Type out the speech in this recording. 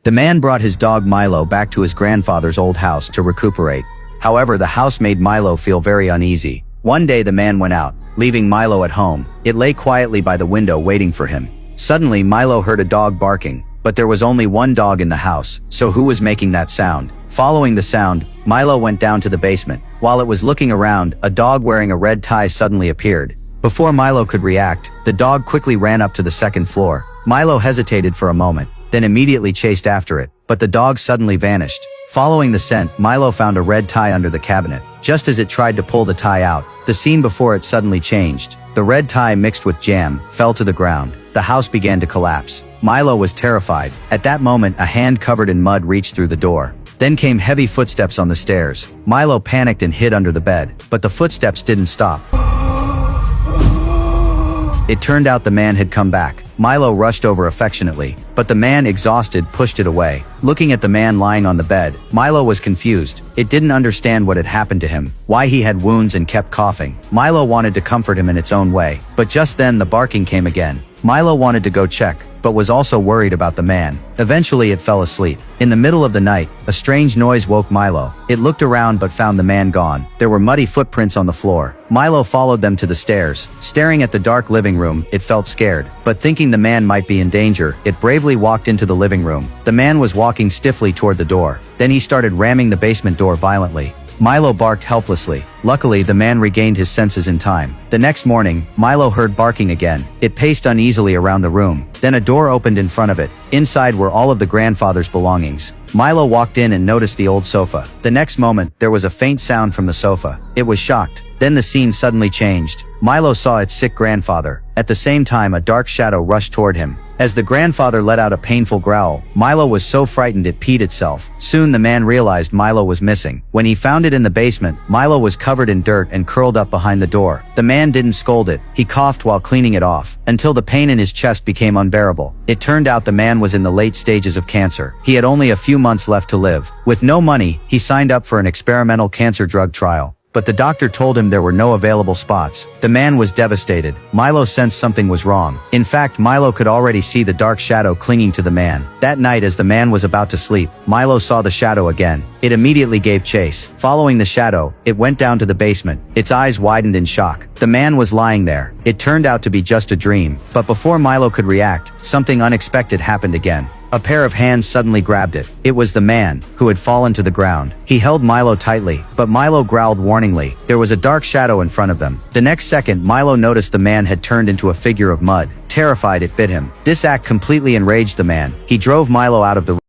The man brought his dog Milo back to his grandfather's old house to recuperate. However, the house made Milo feel very uneasy. One day the man went out, leaving Milo at home. It lay quietly by the window waiting for him. Suddenly Milo heard a dog barking, but there was only one dog in the house, so who was making that sound? Following the sound, Milo went down to the basement. While it was looking around, a dog wearing a red tie suddenly appeared. Before Milo could react, the dog quickly ran up to the second floor. Milo hesitated for a moment, then immediately chased after it, but the dog suddenly vanished. Following the scent, Milo found a red tie under the cabinet. Just as it tried to pull the tie out, the scene before it suddenly changed. The red tie mixed with jam fell to the ground. The house began to collapse. Milo was terrified. At that moment, a hand covered in mud reached through the door. Then came heavy footsteps on the stairs. Milo panicked and hid under the bed, but the footsteps didn't stop. It turned out the man had come back. Milo rushed over affectionately, but the man, exhausted, pushed it away. Looking at the man lying on the bed, Milo was confused. It didn't understand what had happened to him, why he had wounds and kept coughing. Milo wanted to comfort him in its own way, but just then the barking came again. Milo wanted to go check, but was also worried about the man. Eventually it fell asleep. In the middle of the night, a strange noise woke Milo. It looked around but found the man gone. There were muddy footprints on the floor. Milo followed them to the stairs. Staring at the dark living room, it felt scared, but thinking the man might be in danger, it bravely walked into the living room. The man was walking stiffly toward the door. Then he started ramming the basement door violently. Milo barked helplessly. Luckily, the man regained his senses in time. The next morning, Milo heard barking again. It paced uneasily around the room. Then a door opened in front of it. Inside were all of the grandfather's belongings. Milo walked in and noticed the old sofa. The next moment, there was a faint sound from the sofa. It was shocked. Then the scene suddenly changed. Milo saw its sick grandfather. At the same time, a dark shadow rushed toward him. As the grandfather let out a painful growl, Milo was so frightened it peed itself. Soon the man realized Milo was missing. When he found it in the basement, Milo was covered in dirt and curled up behind the door. The man didn't scold it. He coughed while cleaning it off, until the pain in his chest became unbearable. It turned out the man was in the late stages of cancer. He had only a few months left to live. With no money, he signed up for an experimental cancer drug trial. But the doctor told him there were no available spots. The man was devastated. Milo sensed something was wrong. In fact, Milo could already see the dark shadow clinging to the man. That night, as the man was about to sleep, Milo saw the shadow again. It immediately gave chase. Following the shadow, it went down to the basement. Its eyes widened in shock. The man was lying there. It turned out to be just a dream. But before Milo could react, something unexpected happened again. A pair of hands suddenly grabbed it. It was the man, who had fallen to the ground. He held Milo tightly, but Milo growled warningly. There was a dark shadow in front of them. The next second, Milo noticed the man had turned into a figure of mud. Terrified, it bit him. This act completely enraged the man. He drove Milo out of the